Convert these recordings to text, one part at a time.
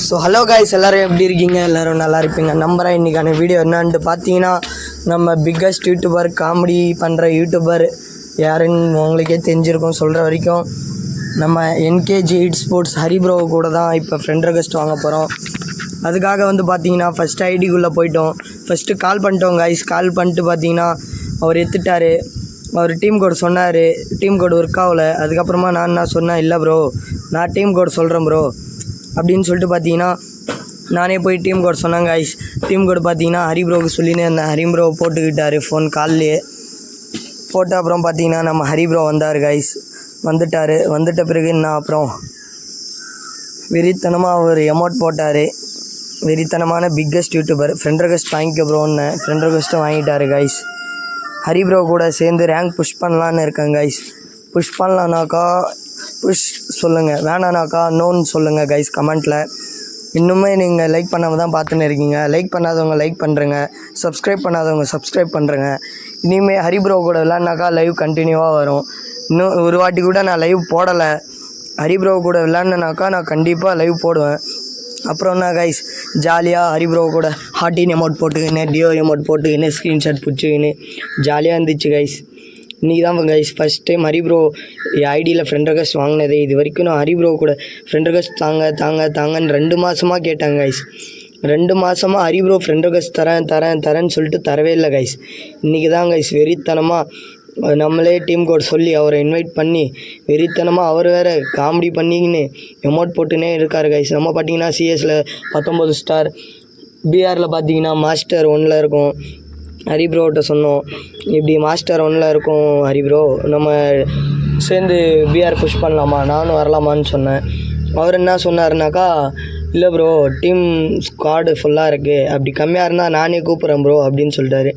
So hello guys, எல்லோரும் எப்படி இருக்கீங்க? எல்லோரும் நல்லா இருப்பீங்க நம்புகிறேன். இன்றைக்கான வீடியோ என்னான்ட்டு பார்த்தீங்கன்னா, நம்ம பிக்கஸ்ட் யூடியூபர், காமெடி பண்ணுற யூடியூபர் யாருன்னு உங்களுக்கே தெரிஞ்சிருக்கும். சொல்கிற வரைக்கும் நம்ம என்கேஜி ஸ்போர்ட்ஸ் ஹரி ப்ரோ கூட தான் இப்போ ஃப்ரெண்ட் ரெக்வெஸ்ட் வாங்க போகிறோம். அதுக்காக வந்து பார்த்தீங்கன்னா ஃபஸ்ட்டு ஐடிக்குள்ளே போயிட்டோம். ஃபஸ்ட்டு கால் பண்ணிட்டோம் காய்ஸ். கால் பண்ணிட்டு பார்த்தீங்கன்னா அவர் எடுத்துட்டார். அவர் டீம் கோட் சொன்னார். டீம் கோட் ஒர்க் ஆகலை. அதுக்கப்புறமா நான் சொன்னேன், இல்லை ப்ரோ நான் டீம் கோட் சொல்கிறேன் ப்ரோ அப்படின்னு சொல்லிட்டு பார்த்தீங்கன்னா நானே போய் டீம் கோட் சொன்னாங்க ஐஸ். டீம் கோட் பார்த்தீங்கன்னா ஹரி ப்ரோவுக்கு சொல்லினே இருந்தேன். ஹரி ப்ரோ போட்டுக்கிட்டார் ஃபோன் கால்லையே போட்ட அப்புறம் பார்த்தீங்கன்னா நம்ம ஹரி ப்ரோ வந்தார் கைஸ். வந்துட்ட பிறகு என்ன அப்புறம் வெறித்தனமாக அவர் எமௌண்ட் போட்டார். வெறித்தனமான பிக்கஸ்ட் யூடியூபர் ஃப்ரெண்ட் ரெக்வெஸ்ட் வாங்கிக்க ப்ரோன்னு ஃப்ரெண்ட் ரெக்வெஸ்ட்டும் வாங்கிட்டார் கைஸ். ஹரி ப்ரோ கூட சேர்ந்து ரேங்க் புஷ் பண்ணலான்னு இருக்கேன் கைஸ். புஷ் பண்ணலான்னாக்கா புஷ் சொல்லுங்கள், வேணானாக்கா நோன்னு சொல்லுங்கள் கைஸ் கமெண்ட்டில். இன்னுமே நீங்கள் லைக் பண்ணாமல் தான் பார்த்துன்னு இருக்கீங்க. லைக் பண்ணாதவங்க லைக் பண்ணுறங்க, சப்ஸ்கிரைப் பண்ணாதவங்க சப்ஸ்கிரைப் பண்ணுறங்க. இனிமேல் ஹரி ப்ரோ கூட விளாட்னாக்கா லைவ் கண்டினியூவாக வரும். இன்னும் ஒரு வாட்டி கூட நான் லைவ் போடலை. ஹரி ப்ரோ கூட விளாட்னாக்கா நான் கண்டிப்பாக லைவ் போடுவேன். அப்புறம் என்ன கைஸ், ஜாலியாக ஹரி ப்ரோ கூட ஹார்டின் எமௌண்ட் போட்டுக்கின்னு டியோ எமௌண்ட் போட்டுக்கின்னு ஸ்க்ரீன்ஷாட் பிடிச்சிக்கின்னு ஜாலியாக இருந்துச்சு கைஸ். இன்றைக்கி தான் guys first time Hari bro ஐடியில் ஃப்ரெண்ட் ரெக்வெஸ்ட் வாங்கினது. இது வரைக்கும் நான் ஹரி ப்ரோ கூட ஃப்ரெண்ட் ரெக்வெஸ்ட் தாங்கன்னு 2 மாதமாக கேட்டேன் கைஸ். 2 மாதமாக ஹரி ப்ரோ ஃப்ரெண்ட் ரெக்வெஸ்ட் தரேன்னு சொல்லிட்டு தரவே இல்லை கைஸ். இன்றைக்கி தான் கைஸ் வெறித்தனமாக நம்மளே டீம் கோட் சொல்லி அவரை இன்வைட் பண்ணி வெறித்தனமாக அவர் வேறு காமெடி பண்ணிக்கின்னு எமௌண்ட் போட்டுனே இருக்கார் கைஸ். நம்ம பார்த்தீங்கன்னா சிஎஸில் 19 ஸ்டார், பிஆரில் பார்த்தீங்கன்னா மாஸ்டர் 1ல் இருக்கும். ஹரி ப்ரோட்ட சொன்னோம், இப்படி மாஸ்டர் 1ல் இருக்கும் ஹரி ப்ரோ, நம்ம சேர்ந்து பிஆர் புஷ் பண்ணலாமா, நானும் வரலாமான்னு சொன்னேன். அவர் என்ன சொன்னார்னாக்கா, இல்லை ப்ரோ டீம் ஸ்குவாடு ஃபுல்லாக இருக்குது, அப்படி கம்மியாக இருந்தால் நானே கூப்பிட்றேன் ப்ரோ அப்படின்னு சொல்லிட்டாரு.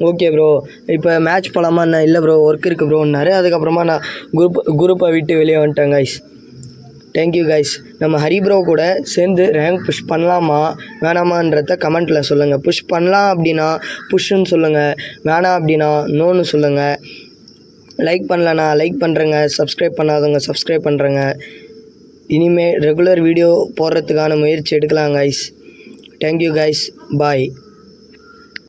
ஓகே ப்ரோ இப்போ மேட்ச் போகலாமா? என்ன இல்லை ப்ரோ ஒர்க் இருக்குது ப்ரோன்னாரு. அதுக்கப்புறமா நான் குரூப்பை விட்டு வெளியே வந்துட்டேன் கைஸ். Thank you guys. நம்ம ஹரி ப்ரோ கூட சேர்ந்து ரேங்க் புஷ் பண்ணலாமா வேணாமான்றத கமெண்ட்டில் சொல்லுங்கள். புஷ் பண்ணலாம் அப்படின்னா புஷ்ஷுன்னு சொல்லுங்கள், வேணாம் அப்படின்னா நோன்னு சொல்லுங்கள். லைக் பண்ணலண்ணா லைக் பண்ணுறேங்க, சப்ஸ்கிரைப் பண்ணாதவங்க சப்ஸ்கிரைப் பண்ணுறேங்க. இனிமேல் ரெகுலர் வீடியோ போடுறதுக்கான முயற்சி எடுக்கலாம் கைஸ். தேங்க்யூ கைஸ், பாய்.